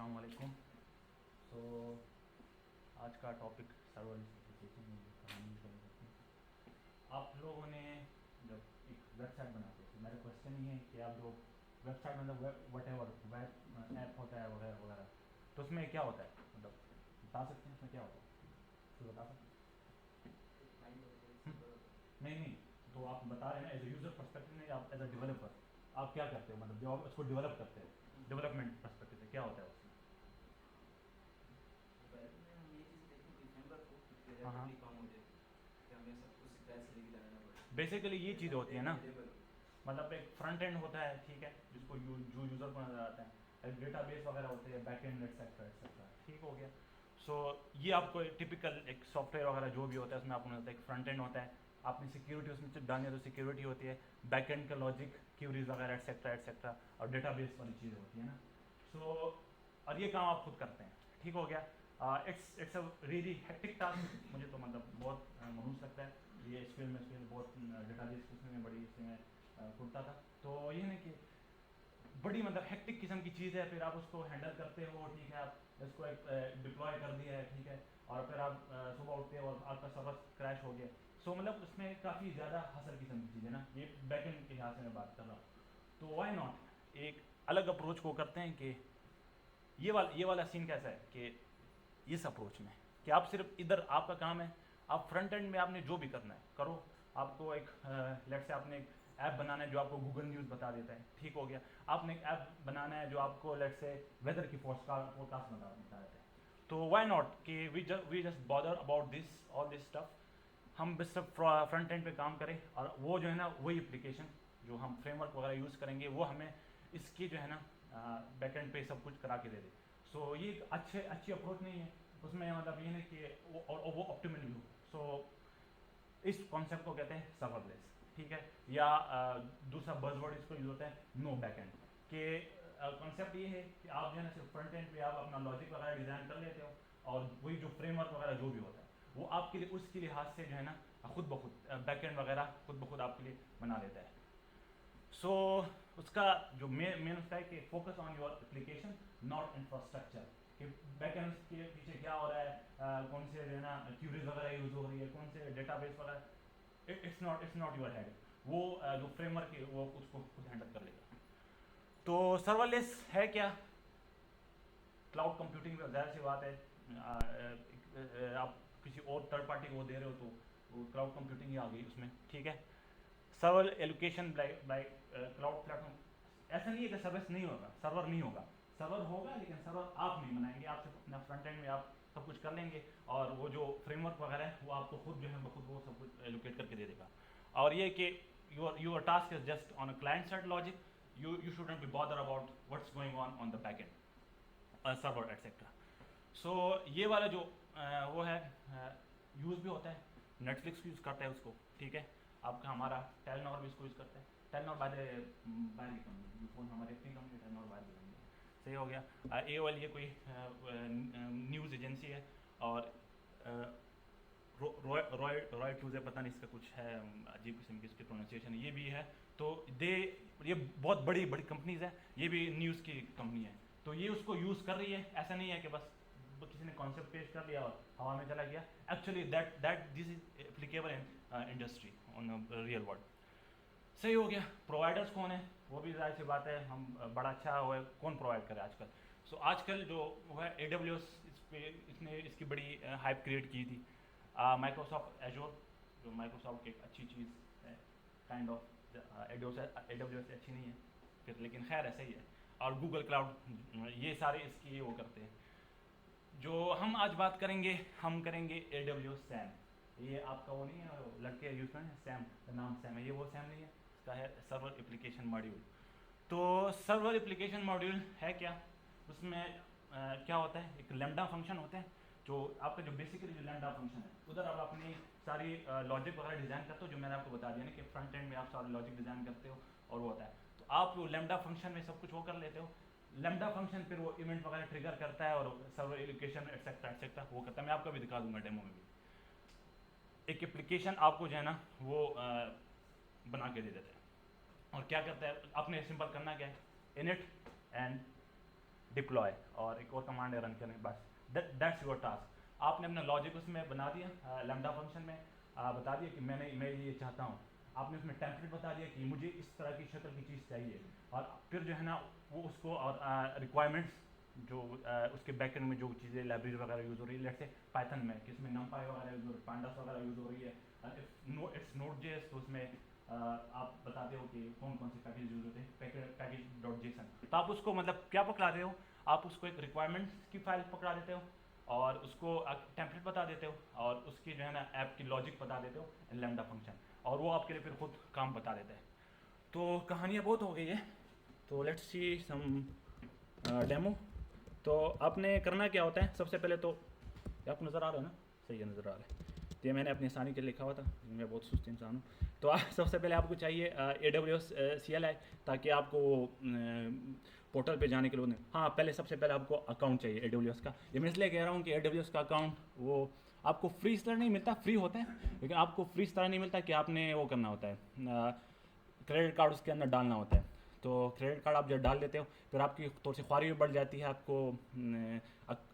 अस्सलाम वालेकुम। सो आज का टॉपिक सर्वर एप्लीकेशन में कहानी करेंगे। आप लोगों ने जब एक वेबसाइट बनाते हो तो मेरा क्वेश्चन ये है कि आप जो वेबसाइट मतलब web what ever web app होता है वगैरह वगैरह, तो उसमें क्या होता है, मतलब बता सकते हैं उसमें क्या होता है? तो बता सकते हैं? नहीं नहीं, तो आप बता रहे हैं ना एज ए यूज़र पर्सपेक्टिव में, आप एज अ डेवलपर आप क्या करते हो, मतलब जो आप उसको डेवलप करते हो डेवलपमेंट पर्सपेक्टिव से क्या होता है उसमें? डेवलपमेंट में हम ये चीज़ देखते हैं कि फ्रेमवर्क हो कि हाँ हाँ, रैपिडली काम हो जाए, कि हमें सब कुछ स्क्रैच से लेके जाना ना पड़े, बेसिकली ये चीज़ डेटा होती है ना, अवेलेबल हो। मतलब एक फ्रंट एंड होता है, ठीक है, जिसको जो यूज़र को नजर आता है, एक डेटाबेस वगैरह होते हैं, बैक एंड एटसेट्रा एटसेट्रा, ठीक हो गया। सो ये आपको टिपिकल एक सॉफ्टवेयर वगैरह जो भी होता है उसमें आपको नजर आता है, एक फ्रंट एंड होता है, आपने सिक्योरिटी उसमें डालनी है तो सिक्योरिटी होती है, बैक एंड का लॉजिक क्यूरीज वगैरह एटसेट्रा एटसेट्रा, और डेटाबेस वाली चीज़ें होती है ना। सो और ये काम आप खुद करते हैं, ठीक हो गया। It's a really hectic task, मुझे तो मतलब बहुत मनूस लगता है ये स्किल में, स्किल बहुत डेटाबेस उसमें बड़ी इसमें कुर्ता था, तो ये ना कि बड़ी मतलब हेक्टिक किस्म की चीज़ है, फिर आप उसको हैंडल करते हो, ठीक है, आप इसको एक डिप्लॉय कर दिया है, ठीक है, और फिर आप सुबह उठते हो और आपका सर्वर क्रैश हो गया। सो मतलब उसमें काफ़ी ज़्यादा हसल किस्म की चीज़ है ना, ये बैकएंड के लिहाज से मैं बात कर रहा हूँ। तो वाई नॉट एक अलग अप्रोच को करते हैं कि ये वाला सीन कैसा है कि इस अप्रोच में कि आप सिर्फ इधर आपका काम है, आप फ्रंट एंड में आपने जो भी करना है करो। आपको एक लेट से आपने एक ऐप बनाना है जो आपको गूगल न्यूज़ बता देता है, ठीक हो गया। आपने एक ऐप बनाना है जो आपको लेट से वेदर की फोरकास्ट बता देता है। तो व्हाई नॉट कि we just bother about this all this stuff, हम बस सिर्फ फ्रंट एंड पे काम करें, और वो जो है ना वही एप्लीकेशन जो हम फ्रेमवर्क वगैरह यूज़ करेंगे वो हमें इसकी जो है ना बैक एंड पे सब कुछ करा के दे दे। सो ये एक अच्छी अप्रोच नहीं है, उसमें मतलब ये है कि और वो ऑप्टिमल भी हो। सो इस कॉन्सेप्ट को कहते हैं सर्वरलेस, ठीक है, या दूसरा बज़वर्ड इसको यूज होता है नो बैकएंड के। कॉन्सेप्ट ये है कि आप जो है ना सिर्फ फ्रंट एंड पे आप अपना लॉजिक वगैरह डिज़ाइन कर लेते हो, और वही जो फ्रेमवर्क वगैरह जो भी होता है वो आपके लिए उसके लिहाज से जो है ना खुद ब खुद बैकएंड वगैरह खुद ब खुद आपके लिए बना देता है। सो उसका जो मेन उसका है कि focus on your application not infrastructure, कि बैकएंड के पीछे क्या हो रहा है, कौन से जो है ना क्यूरीज वगैरह यूज हो रही है, कौन से डेटाबेस वगैरह, इट्स नॉट योर हेड। वो जो फ्रेमवर्क है वो उसको खुद हैंडल कर लेगा। तो सर्वरलेस है क्या? क्लाउड कंप्यूटिंग में जाहिर सी बात है, आप किसी और थर्ड पार्टी को दे रहे हो तो वो क्लाउड कंप्यूटिंग ही आ गई उसमें, ठीक है। Server allocation by cloud platform, ऐसा नहीं है कि सर्विस नहीं होगा, सर्वर नहीं होगा, सर्वर होगा, लेकिन सर्वर आप नहीं बनाएंगे, आप सिर्फ अपना फ्रंट एंड में आप सब कुछ कर लेंगे, और वो जो फ्रेमवर्क वगैरह है वो आपको खुद जो है खुद वो सब कुछ एलोकेट करके दे देगा। और ये कि your task is just on a client side logic, you should not be bother about what's going on the back end server etcetera. So ये वाला जो वो है यूज़ भी होता है, नेटफ्लिक्स यूज़ करता है उसको, ठीक है, आपका हमारा टेलनॉर भी इसको यूज़ करता है। टेलनॉर बाहर की कंपनी, फ़ोन हमारी अपनी कंपनी, टेलनॉर बाहर की कंपनी है, सही हो गया। AOL ये कोई न्यूज़ एजेंसी है, और रॉय रॉय टूजे पता नहीं इसका कुछ है, अजीब किस्म की इसकी प्रोनाउंसिएशन ये भी है। तो दे ये बहुत बड़ी बड़ी कंपनीज है, ये भी न्यूज़ की कंपनी है, तो ये उसको यूज़ कर रही है। ऐसा नहीं है कि बस किसी ने कॉन्सेप्ट पेश कर लिया और हवा में चला गया। Actually that this is applicable in industry on real world, सही हो गया। प्रोवाइडर्स कौन है, वो भी जाहिर सी बात है, हम बड़ा अच्छा वो है कौन प्रोवाइड करे आजकल। सो आजकल जो वो है AWS, इस पे इसने इसकी बड़ी हाइप क्रिएट की थी। माइक्रोसॉफ्ट एजोर, जो माइक्रोसॉफ्ट की एक अच्छी चीज़ है, काइंड ऑफ AWS अच्छी नहीं है फिर, लेकिन खैर ऐसा ही है। और गूगल क्लाउड, ये सारे इसकी वो करते हैं। जो हम आज बात करेंगे, हम करेंगे AWS सैम। ये आपका वो नहीं है, वो लड़के यूज़ करें सैम, नाम सैम है, ये वो सैम नहीं है, इसका है सर्वर एप्लीकेशन मॉड्यूल। तो सर्वर एप्लीकेशन मॉड्यूल है क्या? उसमें क्या होता है, एक लैम्डा फंक्शन होता है, जो आपका जो बेसिकली जो लैम्डा फंक्शन है उधर आप अपनी सारी लॉजिक वगैरह डिज़ाइन करते हो, जो मैंने आपको बता दिया ना कि फ्रंट एंड में आप सारे लॉजिक डिज़ाइन करते हो और वो होता है। तो आप वो लैम्डा फंक्शन में सब कुछ वो कर लेते हो। लैम्डा फंक्शन फिर वो इवेंट वगैरह ट्रिगर करता है और सर्वर एलोकेशन एटसेट्रा एटसेट्रा वो करता है। मैं आपको भी दिखा दूंगा डेमो में भी। एक एप्लीकेशन आपको जो है ना वो बना के दे देता है, और क्या करता है आपने सिंपल करना क्या है, इनिट एंड डिप्लॉय और एक और कमांड है रन करने, बस दैट्स योर टास्क। आपने अपना लॉजिक उसमें बना दिया लैम्डा फंक्शन में, बता दिया कि मैं ये चाहता हूँ, आपने उसमें टेम्पलेट बता दिया कि मुझे इस तरह की शक्ल की चीज़ चाहिए, और फिर जो है ना वो उसको और रिक्वायरमेंट्स जो उसके बैकएंड में जो चीज़ें लाइब्रेरी वगैरह यूज़ हो रही है, लेट्स से पाइथन में कि इसमें नमपाई वगैरह यूज़ हो रही है, पांडास वगैरह यूज़ हो रही है, इट्स नोट जेएस, तो उसमें आप बताते हो कि कौन कौन से पैकेज यूज़ होते हैं, पैकेज डॉट जेसन, तो आप उसको मतलब क्या पकड़ा रहे हो, आप उसको एक रिक्वायरमेंट्स की फाइल पकड़ा देते हो और उसको टेम्पलेट बता देते हो और उसकी जो है ना ऐप की लॉजिक बता देते हो इन लैम्डा फंक्शन, और वो आपके लिए फिर खुद काम बता देता है। तो कहानियाँ बहुत हो गई है, तो लेट्स सी सम डेमो। तो आपने करना क्या होता है, सबसे पहले तो आपको नज़र आ रहा है ना, सही है नज़र आ रहा है, तो ये मैंने अपनी आसानी के लिए लिखा हुआ था, मैं बहुत सुस्त इंसान हूँ। तो सबसे पहले आपको चाहिए AWS CLI, ताकि आपको पोर्टल पे जाने के लिए, हाँ पहले सबसे पहले आपको अकाउंट चाहिए AWS का। ये मैं इसलिए कह रहा हूँ कि AWS का अकाउंट वो आपको फ्री इस तरह नहीं मिलता, फ्री होता है लेकिन आपको फ्री इस तरह नहीं मिलता कि आपने वो करना होता है, क्रेडिट कार्ड उसके अंदर डालना होता है। तो क्रेडिट कार्ड आप जब डाल देते हो फिर आपकी थोड़ी सी ख्वारी भी बढ़ जाती है, आपको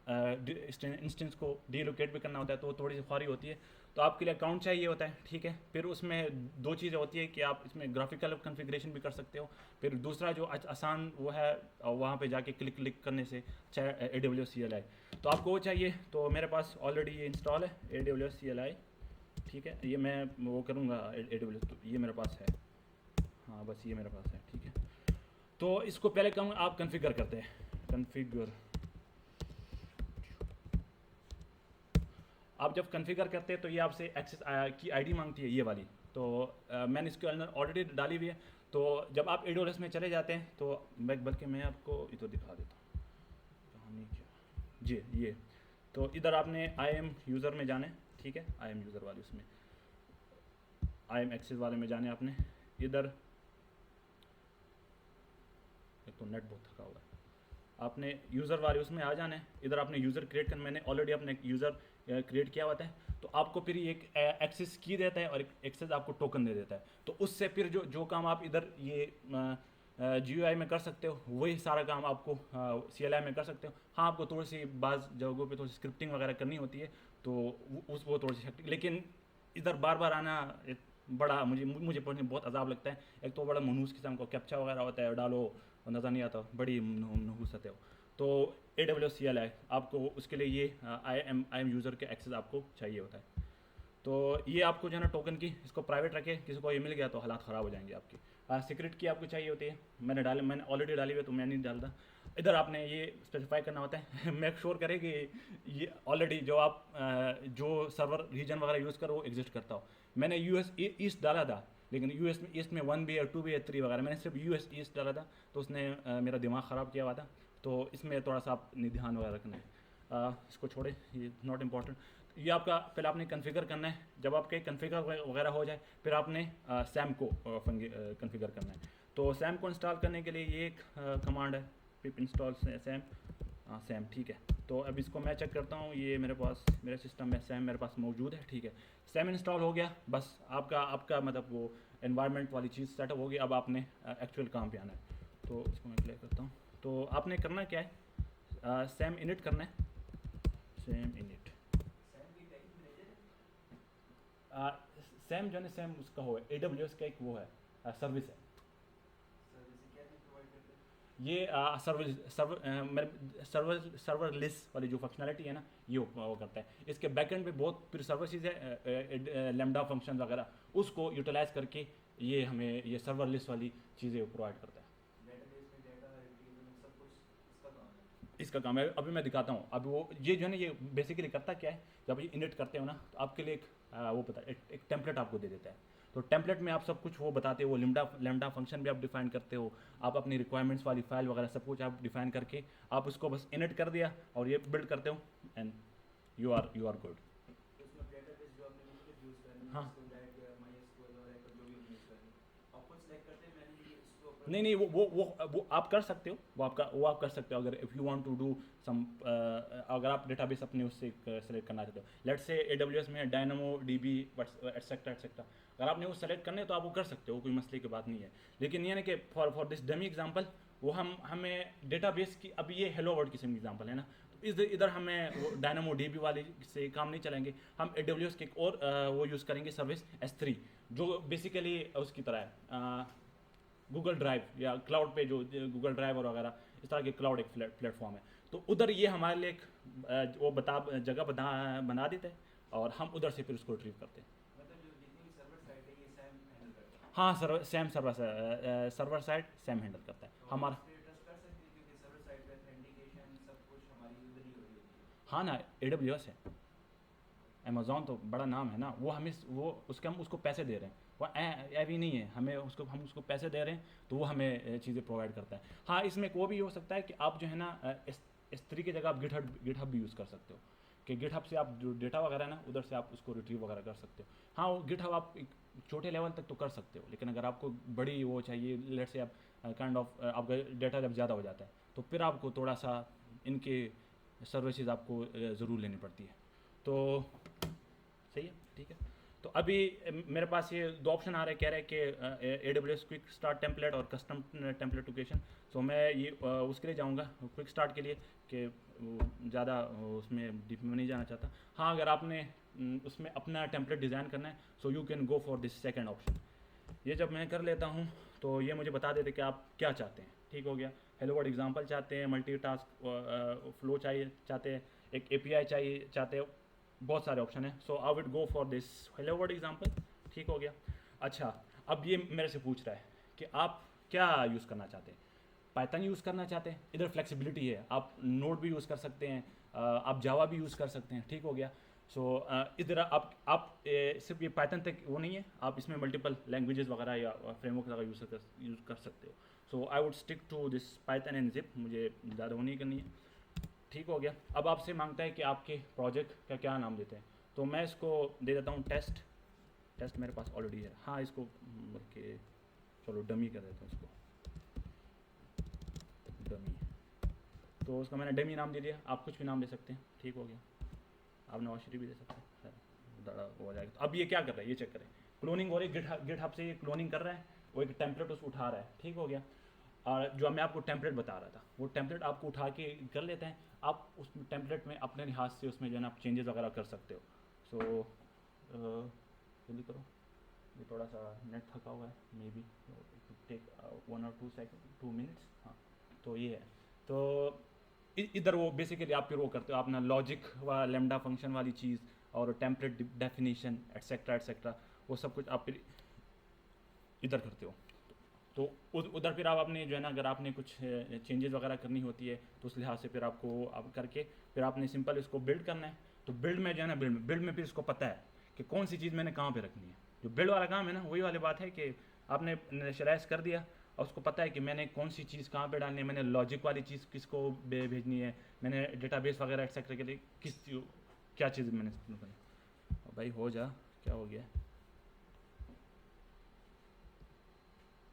इंस्टेंस को डीलोकेट भी करना होता है, तो थोड़ी सी ख्वारी होती है, तो आपके लिए अकाउंट चाहिए होता है, ठीक है। फिर उसमें दो चीज़ें होती है कि आप इसमें ग्राफिकल कन्फिग्रेशन भी कर सकते हो, फिर दूसरा जो आसान वो है वहाँ पे जाके क्लिक करने से अच्छा AWS CLI, तो आपको वो चाहिए। तो मेरे पास ऑलरेडी ये इंस्टॉल है AWS CLI, ठीक है, ये मैं वो करूँगा AWS, तो ये मेरे पास है, हाँ बस ये मेरे पास है, ठीक है। तो इसको पहले आप कन्फिगर करते हैं, कन्फिगर, आप जब कन्फिगर करते हैं तो ये आपसे एक्सेस की आईडी मांगती है, ये वाली, तो मैंने इसके अंदर ऑलरेडी डाली हुई है। तो जब आप AWS में चले जाते हैं तो बल्कि मैं आपको इधर दिखा देता हूँ कहानी क्या जी, ये तो इधर आपने IAM यूज़र में जाना है, ठीक है, IAM यूज़र वाले उसमें IAM एक्सेस वाले में जाने आपने, इधर एक तो नेट बहुत थका हुआ है, आपने यूज़र वाले उसमें आ जाना है, इधर आपने यूज़र क्रिएट करना, मैंने ऑलरेडी अपने यूज़र क्रिएट किया हुआ है, तो आपको फिर एक एक्सेस की देता है और एक एक्सेस आपको टोकन दे देता है, तो उससे फिर जो काम आप इधर ये GUI में कर सकते हो वही सारा काम आपको CLI में कर सकते हो। हाँ आपको थोड़ी सी बाज़ जगहों पे थोड़ी सी स्क्रिप्टिंग वगैरह करनी होती है, तो वो थोड़ी सी हटती, लेकिन इधर बार बार आना एक बड़ा मुझे पढ़ने बहुत अजाब लगता है। एक तो बड़ा मनहूस किस्म का कैप्चा वगैरह होता है, डालो नज़र नहीं आता, बड़ी नहूसत है वो। तो AWS CLI आपको उसके लिए ये IAM यूज़र के एक्सेस आपको चाहिए होता है। तो ये आपको जो है ना टोकन की इसको प्राइवेट रखे, किसी को ये मिल गया तो हालात ख़राब हो जाएंगे आपकी। सिक्रेट की आपको चाहिए होती है, मैंने ऑलरेडी डाली हुई है तो मैं नहीं डालता। इधर आपने ये स्पेसिफाई करना होता है मेक श्योर करें कि ये ऑलरेडी जो आप जो सर्वर रीजन वगैरह यूज़ करो वो एग्जिस्ट करता हो। मैंने US ईस्ट डाला था, लेकिन US में ईस्ट में 1 भी है 2 भी है 3 वगैरह, मैंने सिर्फ US ईस्ट डाला था, तो उसने मेरा दिमाग ख़राब किया हुआ था। तो इसमें थोड़ा सा आप ध्यान वगैरह रखना है, इसको छोड़े, ये नॉट इम्पॉर्टेंट। ये आपका पहले आपने कन्फिगर करना है, जब आपके कन्फिगर वगैरह हो जाए फिर आपने सैम को कन्फिगर करना है। तो सैम को इंस्टॉल करने के लिए ये एक कमांड है, पिप इंस्टॉल सैम, सैम, ठीक है। तो अब इसको मैं चेक करता हूँ, ये मेरे सिस्टम में सैम मेरे पास मौजूद है, ठीक है। सैम इंस्टॉल हो गया, बस आपका मतलब वो एनवायरनमेंट वाली चीज़ सेटअप हो गई, अब आपने एक्चुअल काम पे आना है। तो इसको मैं प्ले करता हूँ। तो आपने करना क्या है, सैम इनिट करना है, सैम इनिट, सैम जो है सैम उसका हो AWS का एक वो है सर्विस है, ये सर्वर लिस्ट वाली जो फंक्शनैलिटी है ना, ये वो करता है। इसके बैकएंड पे बहुत फिर सर्विसेज है, लैम्डा फंक्शन वगैरह, उसको यूटिलाइज करके ये हमें ये सर्वर लिस्ट वाली चीज़ें प्रोवाइड करता है। इसका काम है, अभी मैं दिखाता हूँ। अब वो ये जो है ना ये बेसिकली करता क्या है, जब ये इनिट करते हो ना तो आपके लिए वो पता एक टेम्पलेट आपको दे देता है। तो टेम्पलेट में आप सब कुछ वो बताते हो, लैम्डा फंक्शन भी आप डिफाइन करते हो, आप अपनी रिक्वायरमेंट्स वाली फाइल वगैरह सब कुछ आप डिफाइन करके आप उसको बस इनिट कर दिया और ये बिल्ड करते हो एंड यू आर गुड। हाँ नहीं नहीं, वो आप कर सकते हो, वो आप कर सकते हो अगर if you want to do some, अगर आप डेटाबेस अपने उससे सेलेक्ट करना चाहते हो। लेट्स से AWS में डायनामो DB एटसेट्रा एटसेट्रा, अगर आपने वो सेलेक्ट करने तो आप वो कर सकते हो, कोई मसले की बात नहीं है। लेकिन ये ना कि फॉर दिस डमी एग्जांपल वो हमें डेटाबेस की, अब ये हेलो वर्ल्ड किस्म की एग्जांपल है ना, तो इधर हमें वो डायनामो DB वाले से काम नहीं चलेंगे। हम AWS के एक और वो यूज़ करेंगे सर्विस S3, जो बेसिकली उसकी तरह है गूगल ड्राइव या क्लाउड पे, जो गूगल ड्राइव और वगैरह इस तरह के क्लाउड एक प्लेटफॉर्म है। तो उधर ये हमारे लिए एक वो जगह बना देते हैं और हम उधर से फिर उसको रिट्रीव करते हैं। मतलब जो जितनी भी सर्वर साइड है ये सैम हैंडल करता है। हाँ सर्वर साइड सैम हैंडल करता है तो हम हमारा। इस पे ट्रस्ट कर सकते हैं क्योंकि सर्वर साइड पे ऑथेंटिकेशन सब कुछ हमारी उधर ही हो रही होती है। हाँ ना, AWS है, अमेज़ॉन तो बड़ा नाम है ना, वो हमें वो उसके हम उसको पैसे दे रहे हैं, वो भी नहीं है, हम उसको पैसे दे रहे हैं तो वो हमें चीज़ें प्रोवाइड करता है। हाँ, इसमें एक वो भी हो सकता है कि आप जो है ना S3 की जगह आप गिटहब भी यूज़ कर सकते हो, कि गिटहब से आप जो डेटा वगैरह है ना उधर से आप उसको रिट्रीव वगैरह कर सकते हो। हाँ, वो गिटहब आप एक छोटे लेवल तक तो कर सकते हो, लेकिन अगर आपको बड़ी वो चाहिए, लेट से आप काइंड ऑफ आपका डेटा जब ज़्यादा हो जाता है तो फिर आपको थोड़ा सा इनके सर्विसेज आपको ज़रूर लेनी पड़ती है। तो सही है, ठीक है। तो अभी मेरे पास ये दो ऑप्शन आ रहे हैं, कह रहे हैं कि AWS क्विक स्टार्ट टेम्पलेट और कस्टम टेम्पलेट लोकेशन। तो मैं ये उसके लिए जाऊंगा क्विक स्टार्ट के लिए, कि ज़्यादा उसमें डीप में नहीं जाना चाहता। हाँ, अगर आपने उसमें अपना टेम्पलेट डिज़ाइन करना है so you can go for this second option. ये जब मैं कर लेता हूँ तो ये मुझे बता देते कि आप क्या चाहते हैं। ठीक हो गया, हेलो वर्ल्ड एग्जाम्पल चाहते हैं, मल्टी टास्क फ्लो चाहिए चाहते हैं, एक API चाहिए चाहते हो, बहुत सारे ऑप्शन है। So I would go for this hello world example. ठीक हो गया। अच्छा, अब ये मेरे से पूछ रहा है कि आप क्या यूज़ करना चाहते हैं, पाइथन यूज़ करना चाहते हैं, इधर फ्लेक्सिबिलिटी है, आप नोड भी यूज़ कर सकते हैं, आप जावा भी यूज़ कर सकते हैं। ठीक हो गया। सो इधर आप सिर्फ ये पाइथन तक वो नहीं है, आप इसमें मल्टीपल लैंग्वेजेस वगैरह या फ्रेमवर्क वगैरह यूज़ कर सकते हो। So I would stick to this Python and zip, मुझे ज़्यादा वो नहीं करनी है। ठीक हो गया। अब आपसे मांगता है कि आपके प्रोजेक्ट का क्या नाम देते हैं, तो मैं इसको दे देता हूँ टेस्ट मेरे पास ऑलरेडी है। हाँ, इसको बल्कि चलो डमी कर देता हूँ, इसको डमी। तो उसका मैंने डमी नाम दे दिया, आप कुछ भी नाम दे सकते हैं। ठीक हो गया, आप नवाश्री भी दे सकते हैं, खैर बड़ा हो जाएगा। तो अब ये क्या कर रहा है, ये चेक करें, क्लोनिंग हो रही है, गिटहब से ये क्लोनिंग कर रहा है, वो एक टेम्पलेट उसको उठा रहा है। ठीक हो गया। और जो मैं आपको टेम्पलेट बता रहा था, वो टेम्पलेट आपको उठा के कर लेते हैं, आप उस टेम्पलेट में अपने लिहाज से उसमें जो है ना आप चेंजेस वगैरह कर सकते हो। सो जल्दी करो, ये थोड़ा सा नेट थका हुआ है, मे बी टेक 1 और 2 मिनट्स। हाँ, तो ये है। तो इधर वो बेसिकली आप फिर वो करते हो अपना लॉजिक व लेमडा फंक्शन वाली चीज़ और टेम्पलेट डेफिनेशन एटसेट्रा एटसेट्रा, वो सब कुछ आप फिर इधर करते हो। तो उधर फिर आप अपने जो है ना, अगर आपने कुछ चेंजेस वगैरह करनी होती है तो उस लिहाज से फिर आपको आप करके फिर आपने सिंपल इसको बिल्ड करना है। तो बिल्ड में जो है ना, बिल्ड में फिर इसको पता है कि कौन सी चीज़ मैंने कहाँ पे रखनी है। जो बिल्ड वाला काम है ना, वही वाली बात है कि आपने इनिशियलाइज कर दिया और उसको पता है कि मैंने कौन सी चीज़ कहाँ पे डालनी है, मैंने लॉजिक वाली चीज़ किसको भेजनी है, मैंने डेटाबेस वगैरह एक्सेट्रा के लिए क्या चीज़ मैंने करनी। भाई हो जा, क्या हो गया।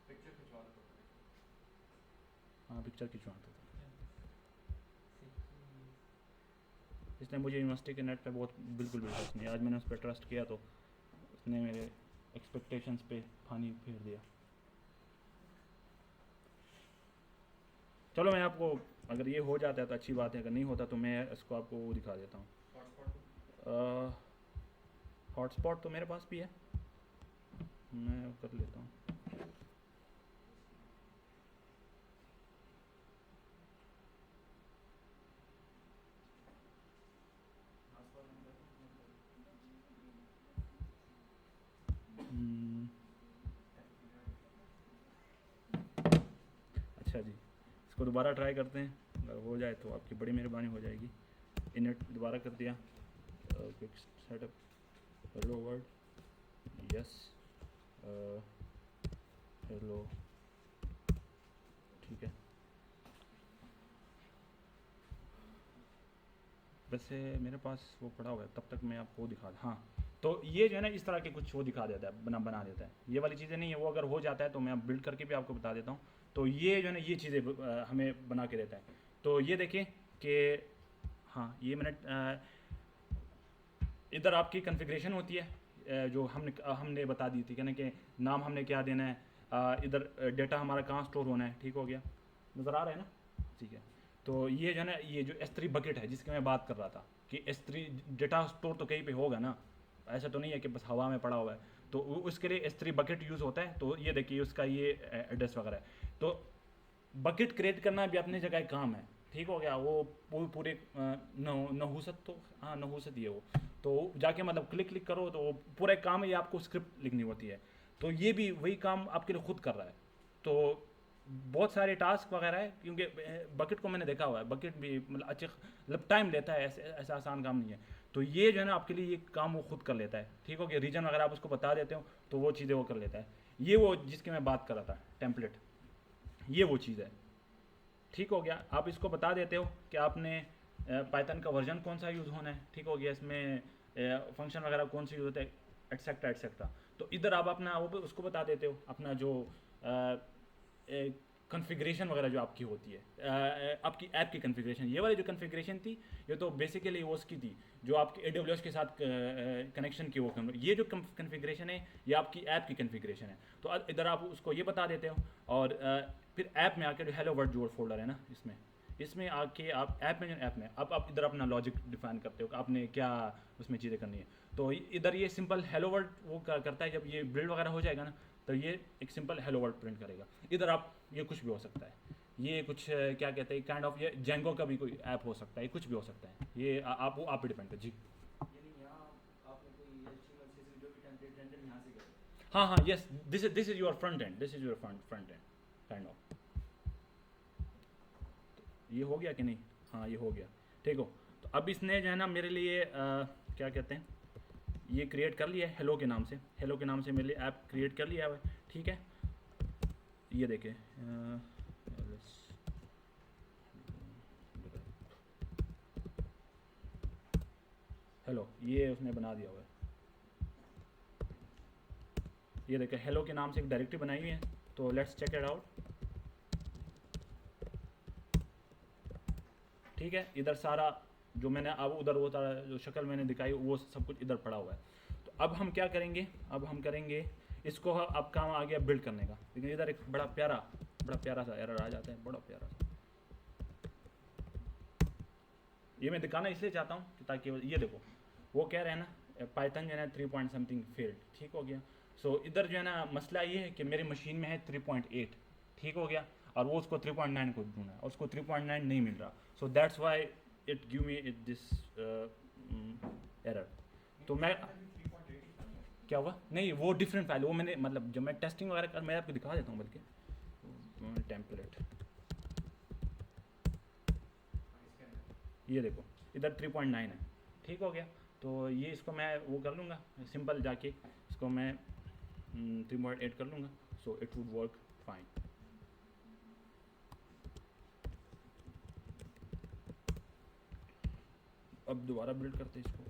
पिक्चर खिंचवा दो। हाँ, पिक्चर खिंचवाता था, इसने मुझे यूनिवर्सिटी के नेट पे बहुत बिल्कुल भी ट्रस्ट नहीं। आज मैंने उस पर ट्रस्ट किया तो उसने मेरे एक्सपेक्टेशंस पे पानी फेर दिया। चलो मैं आपको, अगर ये हो जाता है तो अच्छी बात है, अगर नहीं होता तो मैं इसको आपको वो दिखा देता हूँ। हॉटस्पॉट तो मेरे पास भी है, मैं कर लेता हूँ। अच्छा जी, इसको दोबारा ट्राई करते हैं, अगर हो जाए तो आपकी बड़ी मेहरबानी हो जाएगी। इनेट दोबारा कर दिया, quick setup, hello world, yes, hello, ठीक है। वैसे मेरे पास वो पड़ा हुआ है, तब तक मैं आपको दिखा, हाँ तो ये जो है ना इस तरह के कुछ वो दिखा देता है, बना देता है। ये वाली चीज़ें नहीं है, वो अगर हो जाता है तो मैं बिल्ड करके भी आपको बता देता हूँ। तो ये जो है ना ये चीज़ें हमें बना के देता है। तो ये देखें कि हाँ ये मैंने इधर आपकी कन्फिग्रेशन होती है, जो हमने बता दी थी कहना कि नाम हमने क्या देना है, इधर डेटा हमारा कहाँ स्टोर होना है, ठीक हो गया, नज़र आ रहा है ना, ठीक है। तो ये जो है ना ये जो S3 बकेट है जिसकी मैं बात कर रहा था कि S3 डेटा स्टोर तो कहीं पे होगा ना, ऐसा तो नहीं है कि बस हवा में पड़ा हुआ है। तो उसके लिए S3 बकेट यूज़ होता है। तो ये देखिए उसका ये एड्रेस वगैरह है। तो बकेट क्रिएट करना भी अपनी जगह काम है, ठीक हो गया। वो पूरे नहूसत, तो हाँ नहूसत ही है वो। तो जाके मतलब क्लिक करो तो वो पूरा एक काम है, ये आपको स्क्रिप्ट लिखनी होती है। तो ये भी वही काम आपके लिए खुद कर रहा है। तो बहुत सारे टास्क वगैरह है, क्योंकि बकेट को मैंने देखा हुआ है, बकेट भी मतलब अच्छे मतलब टाइम लेता है, ऐसा आसान काम नहीं है। तो ये जो है ना आपके लिए ये काम वो खुद कर लेता है, ठीक हो गया। रीजन वगैरह आप उसको बता देते हो तो वो चीज़ें वो कर लेता है। ये वो जिसकी मैं बात कर रहा था टेम्पलेट, ये वो चीज़ है, ठीक हो गया। आप इसको बता देते हो कि आपने पाइथन का वर्जन कौन सा यूज़ होना है, ठीक हो गया, इसमें फंक्शन वगैरह कौन से यूज़ होते हैं, एटसेट्रा एटसेट्रा। तो इधर आप अपना वो उसको बता देते हो, अपना जो कॉन्फ़िगरेशन वगैरह जो आपकी होती है, आपकी ऐप की कॉन्फ़िगरेशन। ये वाली जो कॉन्फ़िगरेशन थी ये तो बेसिकली वो उसकी थी जो आपके AWS के साथ कनेक्शन की वो ये जो कॉन्फ़िगरेशन है ये आपकी ऐप की कॉन्फ़िगरेशन है। तो इधर आप उसको ये बता देते हो, और फिर ऐप में आके जो हेलो वर्ल्ड जो फोल्डर है ना इसमें आके आप ऐप में आप इधर अपना लॉजिक डिफाइन करते हो कि आपने क्या उसमें चीज़ें करनी है। तो इधर ये सिंपल हेलो वर्ल्ड वो करता है। जब ये बिल्ड वगैरह हो जाएगा ना तो ये एक सिंपल हेलो वर्ल्ड प्रिंट करेगा। इधर आप ये कुछ भी हो सकता है, ये कुछ क्या कहते हैं काइंड ऑफ, ये जेंगो का भी कोई ऐप हो सकता है, कुछ भी हो सकता है। ये आप पे डिपेंड है जी। यानी यहाँ आपने कोई HTML CSS जो भी टेम्पलेट रेंडर यहाँ से करें। हाँ हाँ yes, this is your front end, this is your front end kind of. ये हो गया कि नहीं, हाँ ये हो गया, ठीक हो। तो अब इसने जो है ना मेरे लिए क्या कहते हैं ये क्रिएट कर लिया है हेलो के नाम से, हेलो के नाम से मेरे लिए ऐप क्रिएट कर लिया है, ठीक है। ये देखें हेलो, ये उसने बना दिया हुआ है। ये देखें हेलो के नाम से एक डायरेक्टरी बनाई हुई है। तो लेट्स चेक इट आउट, ठीक है। इधर सारा जो मैंने अब उधर वो जो शक्ल मैंने दिखाई वो सब कुछ इधर पड़ा हुआ है। तो अब हम क्या करेंगे, अब हम करेंगे इसको, अब काम आ गया बिल्ड करने का। लेकिन इधर एक बड़ा प्यारा सा एरर आ जाता है, बड़ा प्यारा सा। ये मैं दिखाना इसलिए चाहता हूँ कि ताकि ये देखो वो कह रहे हैं ना पाइथन जो है ना 3 पॉइंट समथिंग फेल्ड, ठीक हो गया। सो इधर जो है ना मसला ये है कि मेरी मशीन में है 3.8, ठीक हो गया, और वो उसको 3.9 को ढूंढना है और उसको 3.9 नहीं मिल रहा। So that's why it give me it this error. तो मैं क्या हुआ, नहीं वो डिफरेंट फाइल, वो मैंने मतलब जब मैं टेस्टिंग वगैरह कर, मैं आपको दिखा देता हूँ बल्कि टेम्पलेट, ये देखो इधर 3.9 है, ठीक हो गया। तो ये इसको मैं वो कर लूँगा सिंपल, जाके इसको मैं 3.8 कर लूँगा। So it would work fine. अब दोबारा बिल्ड करते हैं इसको,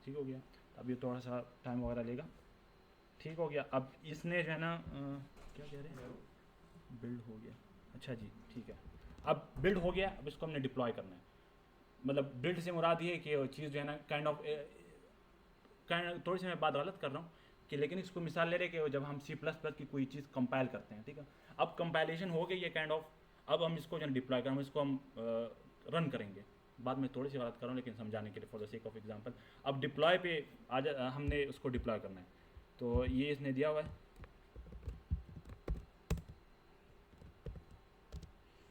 ठीक हो गया। अब ये थोड़ा सा टाइम वगैरह लेगा, ठीक हो गया। अब इसने जो है ना क्या कह रहे हैं, बिल्ड हो गया, अच्छा जी ठीक है। अब बिल्ड हो गया, अब इसको हमने डिप्लॉय करना है। मतलब बिल्ड से मुराद ये है कि वो चीज़ जो है ना काइंड ऑफ थोड़ी सी मैं बात गलत कर रहा हूँ कि, लेकिन इसको मिसाल ले रहे कि जब हम C++ की कोई चीज़ कंपाइल करते हैं, ठीक है, अब कंपाइलेशन हो गई है काइंड ऑफ, अब हम इसको जो डिप्लॉय करें, इसको हम रन करेंगे। बाद में थोड़ी सी गलत कर रहा हूँ लेकिन समझाने के लिए for the sake of example. अब डिप्लॉय पे हमने उसको डिप्लॉय करना है। तो ये इसने दिया हुआ है,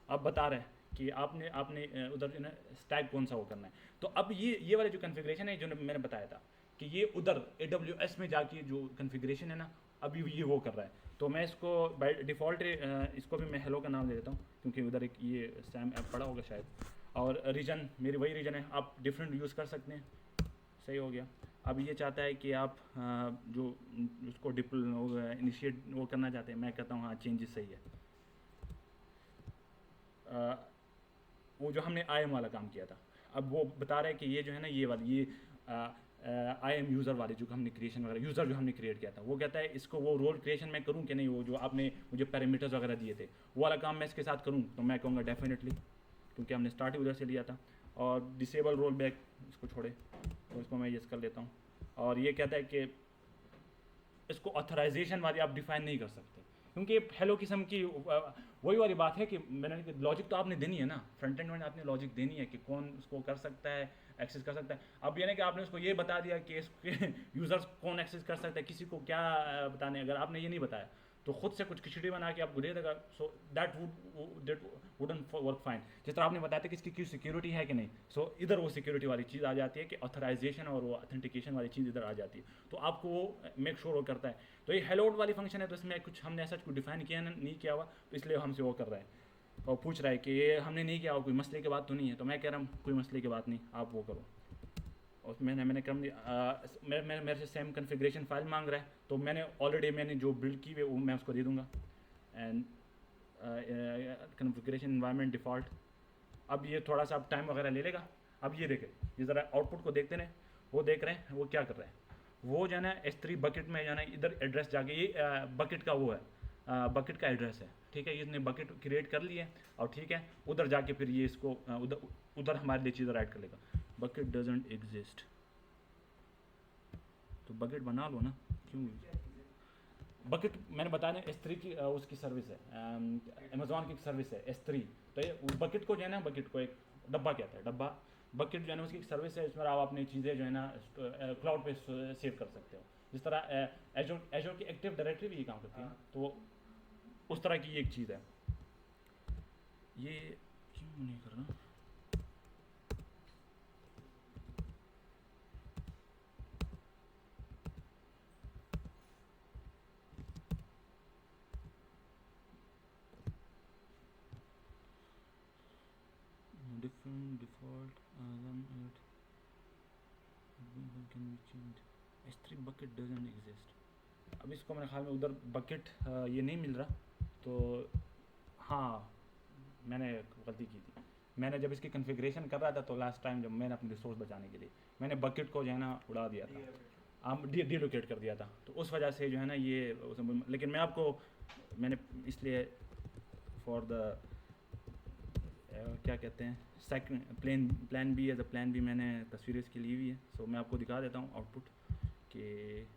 अब बता रहे हैं कि आपने आपने उधर जो है स्टैक कौन सा वो करना है। तो अब ये वाले जो कन्फिग्रेशन है जो मैंने बताया था कि ये उधर AWS में जाके जो कन्फिग्रेशन है ना अभी ये वो कर रहा है। तो मैं इसको बाय डिफ़ॉल्ट इसको भी मैं हेलो का नाम दे देता हूँ, क्योंकि उधर एक ये सैम ऐप पड़ा होगा शायद, और रीजन मेरी वही रीजन है, आप डिफरेंट यूज़ कर सकते हैं, सही हो गया। अब ये चाहता है कि आप जो उसको इनिशिएट वो करना चाहते हैं, मैं कहता हूँ हाँ चेंजेस सही है, वो जो हमने आई एम वाला काम किया था, अब वो बता रहा है कि ये जो है ना ये वाली ये आई एम यूज़र वाली जो हमने क्रिएशन वगैरह यूज़र जो हमने क्रिएट किया था, वो कहता है इसको वो रोल क्रिएशन मैं करूँ कि नहीं, वो जो आपने मुझे पैरामीटर्स वगैरह दिए थे वो वाला काम मैं इसके साथ करूँ, तो मैं कहूँगा डेफिनेटली, क्योंकि हमने स्टार्ट ही उधर से लिया था। और डिसेबल रोल बैक इसको छोड़े तो इसको मैं यस कर लेता हूँ। और ये कहता है कि इसको ऑथराइजेशन वाली आप डिफाइन नहीं कर सकते, क्योंकि हेलो किस्म की वही वाली बात है कि मैंने लॉजिक तो आपने देनी है ना, फ्रंट एंड में आपने लॉजिक देनी है कि कौन उसको कर सकता है, एक्सेस कर सकता है। अब ये ना कि आपने उसको ये बता दिया कि इसके यूज़र्स कौन एक्सेस कर सकता है, किसी को क्या बताने, अगर आपने ये नहीं बताया तो खुद से कुछ खिचड़ी बना के आपको दे देगा, so that wouldn't work fine. जिस तरह आपने बताया था कि इसकी क्यों सिक्योरिटी है कि नहीं, सो इधर वो सिक्योरिटी वाली चीज़ आ जाती है कि ऑथराइजेशन और वो ऑथेंटिकेशन वाली चीज़ इधर आ जाती है, तो आपको वो मेक श्योर वो करता है। तो ये हेलो वर्ल्ड वाली फंक्शन है, तो इसमें कुछ हमने ऐसा कुछ डिफाइन किया नहीं किया हुआ, तो इसलिए हमसे वो कर रहा है और पूछ रहा है कि ये हमने नहीं किया, कोई मसले की बात तो नहीं है। तो मैं कह रहा हूँ कोई मसले की बात नहीं, आप वो करो। और मैंने क्रम मेरे से सेम कन्फिग्रेशन फाइल मांग रहा है, तो मैंने जो बिल्ड की हुई वो मैं उसको दे दूँगा। And configuration environment default. अब ये थोड़ा सा अब टाइम वगैरह ले लेगा। अब ये देखें, ये ज़रा आउटपुट को देखते हैं, वो देख रहे हैं वो क्या कर रहे हैं। वो जो है ना S3 बकेट में जो है ना इधर एड्रेस जाके ये बकेट का वो है, बकेट का एड्रेस है, ठीक है। इसने बकेट क्रिएट कर ली है और ठीक है, उधर जाके फिर ये इसको उधर हमारे लिए चीज़ राइट कर लेगा। बकेट डजंट एग्जिस्ट, तो बकेट बना लो ना, क्यों बकेट मैंने बताया ना S3 की उसकी सर्विस है, अमेज़ॉन की सर्विस है S3। तो ये बकेट को जो है ना, बकेट को एक डब्बा कहता है, डब्बा बकेट जो है ना उसकी एक सर्विस है, इसमें आप अपनी चीज़ें जो है ना क्लाउड पे सेव कर सकते हो। जिस तरह एजोर की एक्टिव डायरेक्टरी भी ये काम करती है, तो उस तरह की एक चीज़ है। ये क्यों नहीं कर रहा? Different default it can be changed. S3 bucket doesn't exist. अब इसको मेरे ख्याल में उधर बकेट ये नहीं मिल रहा, तो हाँ मैंने गलती की थी। मैंने जब इसकी कन्फिग्रेशन कर रहा था तो लास्ट टाइम जब मैंने अपनी रिसोर्स बचाने के लिए मैंने बकेट को जो है ना उड़ा दिया था, हम डिलोकेट कर दिया था, तो उस वजह से जो है ना ये लेकिन मैं आपको मैंने इसलिए फॉर द क्या कहते हैं second plan B as a plan B मैंने तस्वीरें इसकी ली हुई है। सो मैं आपको दिखा देता हूँ आउटपुट कि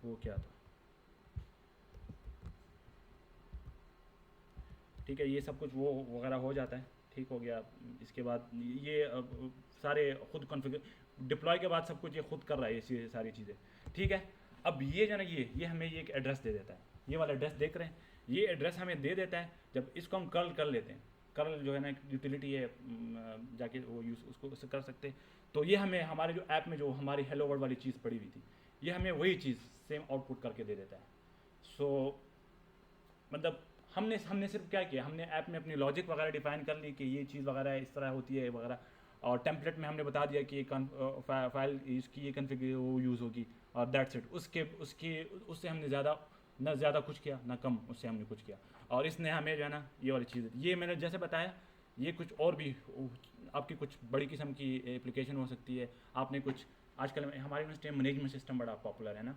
वो क्या था। ठीक है, ये सब कुछ वो वगैरह हो जाता है, ठीक हो गया। इसके बाद ये सारे खुद कॉन्फ़िगर डिप्लॉय के बाद सब कुछ ये खुद कर रहा है, ये सारी चीज़ें, ठीक है। अब ये जो ना ये हमें ये एक एड्रेस दे देता है, ये वाला एड्रेस देख रहे हैं, ये एड्रेस हमें दे देता है। जब इसको हम कर्ल कर लेते हैं, कर्ल जो है ना यूटिलिटी है, जाके वो यूज़ उसको उससे कर सकते हैं। तो ये हमें हमारे जो ऐप में जो हमारी हेलो वर्ल्ड वाली चीज़ पड़ी हुई थी, ये हमें वही चीज़ सेम आउटपुट करके दे देता है। सो मतलब हमने सिर्फ क्या किया, हमने ऐप में अपनी लॉजिक वगैरह डिफाइन कर ली कि ये चीज़ वगैरह इस तरह होती है वगैरह, और टेम्पलेट में हमने बता दिया कि फाइल इसकी ये कन्फिगर वो यूज़ होगी, और दैट्स इट। उससे हमने ज़्यादा कुछ किया ना कम, उससे हमने कुछ किया। और इसने हमें जो है ना ये वाली चीज़, ये मैंने जैसे बताया, ये कुछ और भी आपकी कुछ बड़ी किस्म की एप्लीकेशन हो सकती है। आपने कुछ आजकल हमारी यूनिवर्सिटी में मैनेजमेंट सिस्टम बड़ा पॉपुलर है ना,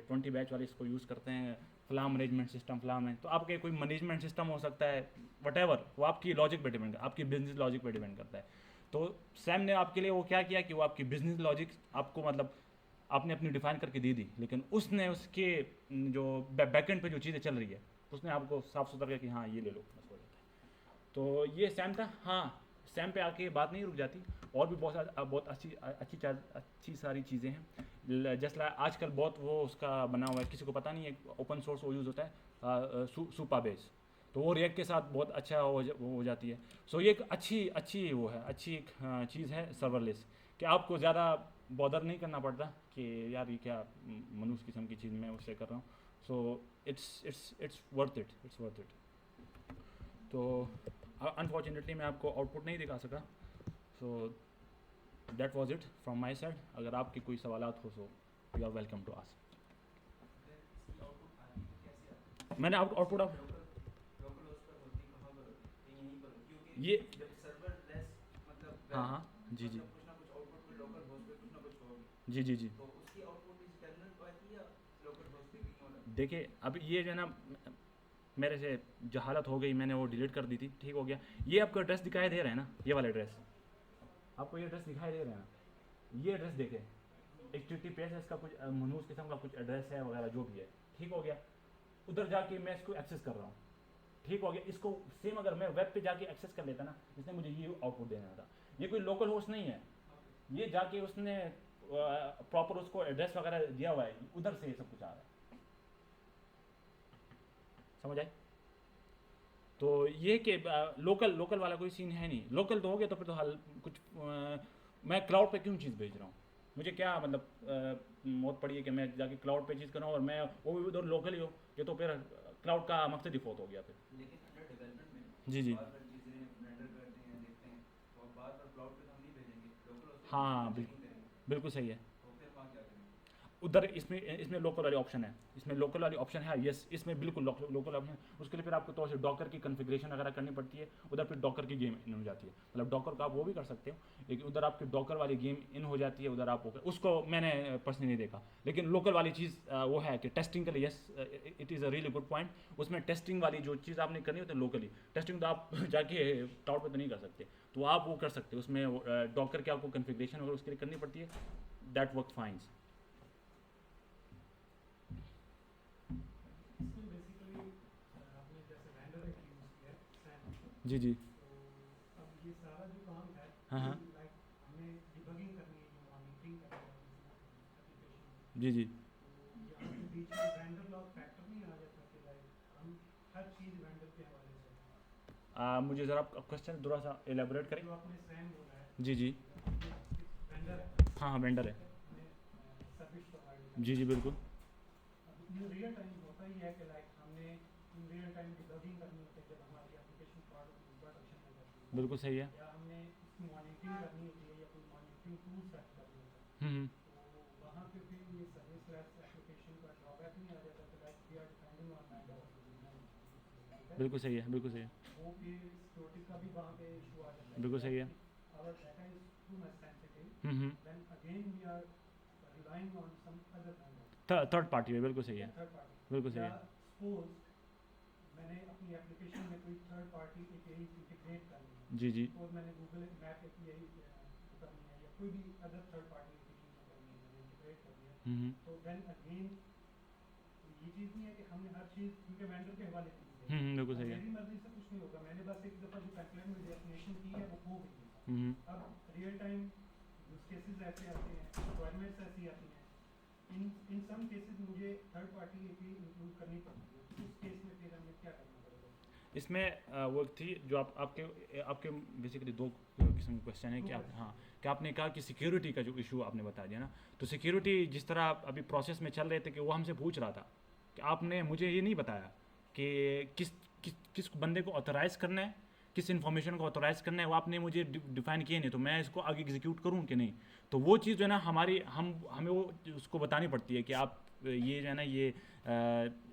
20 बैच वाले इसको यूज़ करते हैं, फलां मैनेजमेंट सिस्टम फलां में। तो आपके कोई मैनेजमेंट सिस्टम हो सकता है, वटेवर, वो आपकी लॉजिक पे डिपेंड, आपकी बिजनेस लॉजिक पे डिपेंड करता है। तो सैम ने आपके लिए वो क्या किया कि वो आपकी बिजनेस लॉजिक आपको मतलब आपने अपनी डिफाइन करके दे दी, लेकिन उसने उसके जो बैकएंड पे जो चीज़ें चल रही है उसने आपको साफ सुथरा किया कि हाँ ये ले लो, बस हो जाता है। तो ये सैम था। हाँ, सैम पे आके बात नहीं रुक जाती, और भी बहुत अच्छी सारी चीज़ें हैं। जैसे आजकल बहुत वो उसका बना हुआ है, किसी को पता नहीं है, ओपन सोर्स वो यूज़ होता है सुपा बेस, तो वो रिएक्ट के साथ बहुत अच्छा हो जाती है। सो ये एक अच्छी वो है, अच्छी एक चीज़ है सर्वरलेस, कि आपको ज़्यादा बॉदर नहीं करना पड़ता कि यार ये क्या मनुष्य किस्म की चीज़ मैं उससे कर रहा हूँ। So it's worth it. तो अनफॉर्चुनेटली मैं आपको आउटपुट नहीं दिखा सका। So that was it from my side. अगर आपके कोई सवालात हो so you are welcome to ask. मैंने आउटपुट लोकल होस्ट पर होती कहाँ पर होती? ये जब सर्वर लेस मतलब हाँ हाँ जी जी मतलब कुछ ना कुछ आउटपुट पे लोकल होस्ट पे कुछ ना कुछ होगी, जी जी जी। तो उसकी आउटपुट इंटरनल पे आती है या लोकल होस्ट पे भी होना? देखिए अब ये जो है ना, मेरे से जहालत हो गई, मैंने वो डिलीट कर दी थी, ठीक हो गया। ये आपको एड्रेस दिखाई दे रहा है ना, ये वाला एड्रेस आपको ये एड्रेस दिखाई दे रहा है ना, ये एड्रेस देखें, HTTPS इसका कुछ मनहूस किस्म का कुछ एड्रेस है वगैरह जो भी है, ठीक हो गया। उधर जाके मैं इसको एक्सेस कर रहा हूँ, ठीक हो गया। इसको सेम अगर मैं वेब पे जाके एक्सेस कर लेता ना, इसने मुझे ये आउटपुट देना था। ये कोई लोकल होस्ट नहीं है, ये जाके उसने प्रॉपर उसको एड्रेस वगैरह दिया हुआ है, उधर से ये सब कुछ आ रहा है, समझ आए? तो ये कि लोकल लोकल वाला कोई सीन है नहीं। लोकल तो हो गया तो फिर तो हाल कुछ मैं क्लाउड पे क्यों चीज़ भेज रहा हूँ, मुझे क्या मतलब मौत पड़ी है कि मैं जाके क्लाउड पे चीज़ कर रहा हूँ और मैं वो भी उधर लोकल ही हो, ये तो फिर क्लाउड का मकसद ही फोत हो गया फिर। लेकिन अंडर डेवलपमेंट में जी जी बार बार चीज़ें रेंडर करते हैं, देखते हैं, तो अब बार बार क्लाउड पे तो हम नहीं भेजेंगे, लोकल होस्ट पे हाँ चेकिंग बिल्कुल करेंगे, बिल्कुल सही है। तो फिर वहाँ क्या करेंगे? उधर इसमें इसमें लोकल वाली ऑप्शन है, इसमें लोकल वाली ऑप्शन है, यस इसमें बिल्कुल लोकल ऑप्शन है। उसके लिए फिर आपको तो से डॉकर की कॉन्फ़िगरेशन वगैरह करनी पड़ती है, उधर फिर डॉकर की गेम इन हो जाती है, मतलब डॉकर का आप वो भी कर सकते हो, लेकिन उधर आपकी डॉकर वाली गेम इन हो जाती है, उधर आप उसको मैंने पर्सनली नहीं देखा। लेकिन लोकल वाली चीज़ वो है कि टेस्टिंग के लिए yes it is a really good point. उसमें टेस्टिंग वाली जो चीज़ आपने करनी होती है लोकली टेस्टिंग, तो आप जाके क्लाउड पर तो नहीं कर सकते, तो आप वो कर सकते हो। उसमें डॉकर की आपको कन्फिग्रेशन वगैरह उसके लिए करनी पड़ती है, दैट वर्क फाइन। इसमें बेसिकली आपने जैसे वेंडर एक यूज़ किया सैम, जी जी तो अब ये सारा जो काम है हाँ हाँ लाइक हमें डिबगिंग करनी है, ये मॉनिटरिंग करनी है एप्लीकेशन, जी जी। तो यहाँ पे बीच में वेंडर लॉग फैक्टर नहीं आ जाता कि लाइक हम हर चीज़ वेंडर के हवाले से, मुझे ज़रा क्वेश्चन थोड़ा सा एलेबोरेट करें। जो आपने सैम बोला है जी जी वेंडर है, हाँ हाँ वेंडर है। हमें सर्विस प्रोवाइड जी जी करनी है। बिल्कुल अब इन रियल टाइम होता ही है कि लाइक हमने इन रियल टाइम डिबगिंग करनी होती है जब हमारी एप्लीकेशन प्रोडक्शन में जाती है, बिल्कुल सही है। या हमने इसकी मॉनिटरिंग करनी होती है या कोई मॉनिटरिंग टूल सेट करनी होता है, हम्म, तो वहाँ पे फिर ये सर्विस लेस एप्लीकेशन का ड्रॉबैक नहीं आ जाता कि like we are depending on vendor, ठीक है? बिल्कुल सही है बिल्कुल सही है वो फिर सिक्योरिटी का भी वहाँ पे इशू आ जाता है बिल्कुल कि सही है। Like our data is too much sensitive, hmm, then again we are relying on some other vendor third party है, बिल्कुल सही है थर्ड पार्टी, बिल्कुल सही या है। सपोज मैंने अपनी एप्लीकेशन में कोई थर्ड पार्टी API इंटीग्रेट करनी है, जी जी और मैंने गूगल मैप API करनी है या कोई भी अदर थर्ड पार्टी API करनी है, मैंने इंटीग्रेट करनी है, हम्म तो देन अगेन ये चीज़ नहीं है कि हमने हर चीज़ उनके वेंडर के हवाले की दी है, बिल्कुल अब सही है। मेरी मर्जी से कुछ नहीं होगा, मैंने बस एक दफ़ा जो टेम्पलेट में डेफिनेशन की है वो हो गई है। हम्म, अब रियल टाइम यूज केसेस ऐसे आते हैं, रिक्वायरमेंट्स ऐसी आती हैं, इन सम केसेस मुझे थर्ड पार्टी API इंक्लूड करनी पड़ती है, तो उस केस में फिर हमें क्या करना पड़ेगा? इसमें वो थी जो आपके आपके बेसिकली दो किस्म के क्वेश्चन है कि आप हाँ कि आपने कहा कि सिक्योरिटी का जो इशू आपने बता दिया ना, तो सिक्योरिटी जिस तरह आप अभी प्रोसेस में चल रहे थे कि वो हमसे पूछ रहा था कि आपने मुझे ये नहीं बताया कि किस किस किस बंदे को ऑथराइज़ करना है, किस इन्फॉर्मेशन को ऑथराइज़ करना है, वो आपने मुझे डिफाइन किए नहीं, तो मैं इसको आगे एग्जीक्यूट करूँ कि नहीं। तो वो चीज़ जो है ना हमारी हमें वो उसको बतानी पड़ती है कि आप ये जो है ना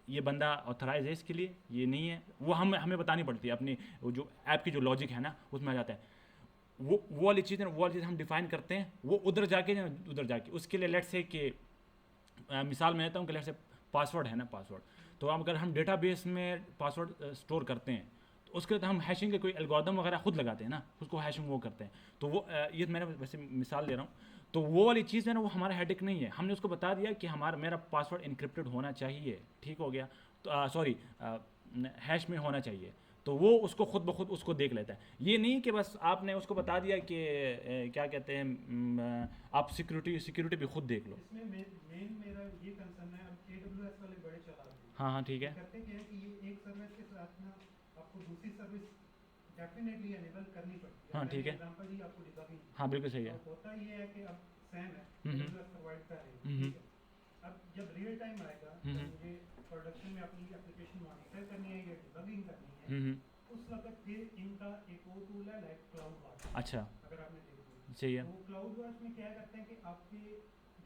ये बंदा ऑथराइज है इसके लिए, ये नहीं है, वो हमें बतानी पड़ती है अपनी वो जो ऐप की जो लॉजिक है ना उसमें आ जाता है। वो वाली चीज़ हम डिफाइन करते हैं, वो उधर जाके उसके लिए लेट्स से कि मिसाल मैं देता हूँ कि लेट्स से पासवर्ड है ना, पासवर्ड तो अगर हम डेटाबेस में पासवर्ड स्टोर करते हैं तो उसके लिए तो हम हैशिंग के कोई एल्गोरिदम वगैरह खुद लगाते हैं ना, उसको हैशिंग वो करते हैं। तो वो ये मैंने वैसे मिसाल दे रहा हूँ, तो वो वाली चीज़ है ना वो हमारा हेडेक नहीं है। हमने उसको बता दिया कि मेरा पासवर्ड इनक्रिप्टेड होना चाहिए, ठीक हो गया, तो सॉरी हैश में होना चाहिए, तो वो उसको खुद ब खुद उसको देख लेता है। ये नहीं कि बस आपने उसको बता दिया कि क्या कहते हैं आप सिक्योरिटी भी खुद देख लो। इसमें मेन मेरा ये कंसर्न है, अब AWS वाले बड़े चालाक हैं, हाँ हाँ ठीक है करते क्या है कि ये एक सर्विस के साथ ना आपको दूसरी सर्विस डेफिनेटली एनेबल करनी पड़ती है। हाँ, ठीक है। एग्जांपल ही आपको डिबगिंग, हाँ बिल्कुल सही है। अब होता ये है कि अब सैम है हम्म, AWS प्रोवाइड कर रही है, हम्म, ठीक है, अब जब रियल टाइम आएगा जब मुझे प्रोडक्शन में अपनी एप्लीकेशन मॉनिटर करनी है या डिबगिंग करनी है, उस वक्त फिर इनका एक और टूल है लाइक क्लाउड वॉच, अच्छा अगर आपने देखी सही है, तो क्लाउड वॉच में क्या करते हैं कि आपके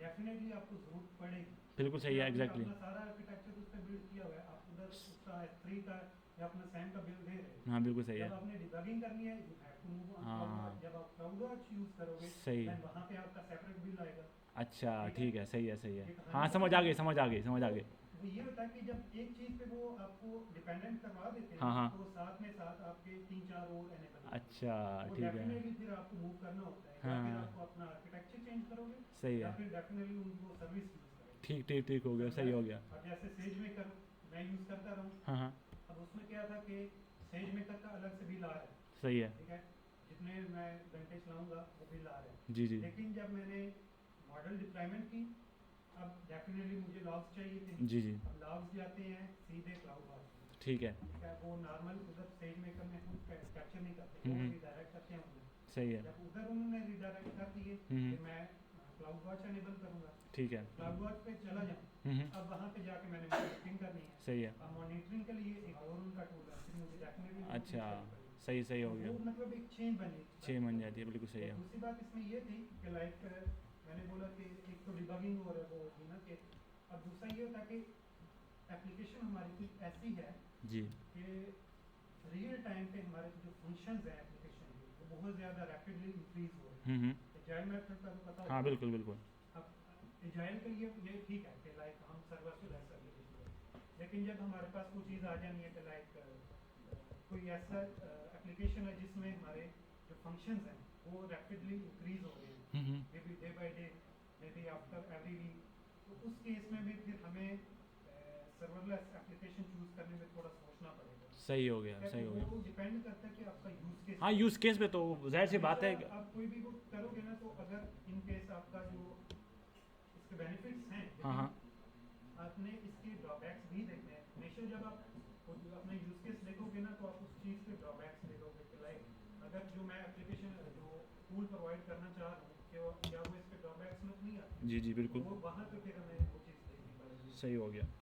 डेफिनेटली आपको जरूरत पड़ेगी, बिल्कुल सही है आपने एग्जैक्टली। अपना सारा आर्किटेक्चर उस पर बिल्ड किया हुआ है, आप उधर उसका S3 का या अपना सैम का बिल दे रहे हो, हाँ बिल्कुल सही जब है। आपने डिबगिंग करनी है you have to move on हाँ। CloudWatch। जब आप CloudWatch यूज़ करोगे सही। देन वहाँ पे आपका सेपरेट बिल आएगा। अच्छा ठीक है। ठीक है, सही है सही है। ये कहानी हाँ समझ समझ आ आई? गई समझ आ गई समझ आ तो गई। वो ये होता है कि जब एक चीज़ पे वो आपको डिपेंडेंट करवा देते हैं हाँ हाँ। तो साथ में साथ आपके 3-4 और एनेबल अच्छा वो ठीक है। डेफिनेटली फिर आपको मूव करना होता है, या फिर हाँ आपको अपना आर्किटेक्चर चेंज करोगे सही या है। फिर डेफिनेटली उनको सर्विस यूज़ करोगे। ठीक ठीक ठीक हो गया, सही हो गया। अब जैसे सेज मेकर मैं यूज़ करता रहा हूँ, हाँ हाँ अब उसमें क्या था कि सेज मेकर का अलग से बिल आ रहा है, सही है। ठीक है, जितने मैं घंटे चलाऊंगा वो बिल आ रहा है। जी जी लेकिन जब मैंने मॉडल डिप्लॉयमेंट की, अब डेफिनेटली मुझे लॉग्स चाहिए थे। जी जी अब लॉग्स जाते हैं सीधे CloudWatch में, ठीक है। ठीक है, वो नॉर्मल उधर सेज मेकर में खुद कैप्चर नहीं करते, वो रिडायरेक्ट करते हैं उधर। सही है। जब उधर उन्होंने रिडायरेक्ट कर दिए हम्म। फिर मैं CloudWatch एनेबल करूंगा, ठीक है। CloudWatch पे चला जाऊँ। अब वहाँ पे जाके मैंने मॉनिटरिंग करनी है। सही है। अब मॉनिटरिंग के लिए एक और उनका टूल है, फिर मुझे डेफिनेटली अच्छा सही सही हो गया। वो मतलब एक चेन बनी। 6 बन जाती है, बिल्कुल सही है। दूसरी बात इसमें ये थी कि लाइक मैंने बोला कि एक तो डिबगिंग और वो होगी ना कि, अब दूसरा ये होता कि एप्लीकेशन हमारी कुछ ऐसी है जी कि रियल टाइम पे हमारे जो फंक्शंस हैं एप्लीकेशन के वो बहुत ज़्यादा रैपिडली इंक्रीज हो रहे हैं। एजाइल मेथड का तो पता हाँ होगा। बिल्कुल बिल्कुल। अब एजाइल के लिए ये ठीक है कि लाइक हम सर्वर से लेस एप्लीकेशन, लेकिन जब हमारे पास कोई चीज़ आ जानी है कि लाइक कोई ऐसा एप्लीकेशन है जिसमें हमारे जो फंक्शंस हैं वो रैपिडली इंक्रीज हो रहे हैं, maybe day by day, maybe after every week, तो उस केस में भी फिर हमें सर्वरलेस एप्लीकेशन चूज करने में थोड़ा सोचना पड़ेगा। सही हो गया सही हो गया। वो डिपेंड करता है कि आपका यूज केस। हाँ यूज़ केस पे तो जाहिर सी बात है। आप कोई भी वो करोगे ना तो अगर इन केस आपका जो इसके बेनिफिट्स हैं, हाँ हाँ आपने इसके ड्रॉबैक्स भी देखने हैं। हमेशा जब आप अपना यूज केस देखोगे ना तो आप उस चीज़ के ड्रॉबैक्स देखोगे कि लाइक अगर जो मैं एप्लीकेशन जो टूल प्रोवाइड करना चाह रहा हूँ कि क्या वो इसके ड्रॉबैक्स में नहीं आते, जी जी बिल्कुल वो वहाँ पे फिर हमें वो चीज़ देखनी पड़ेगी। सही हो गया।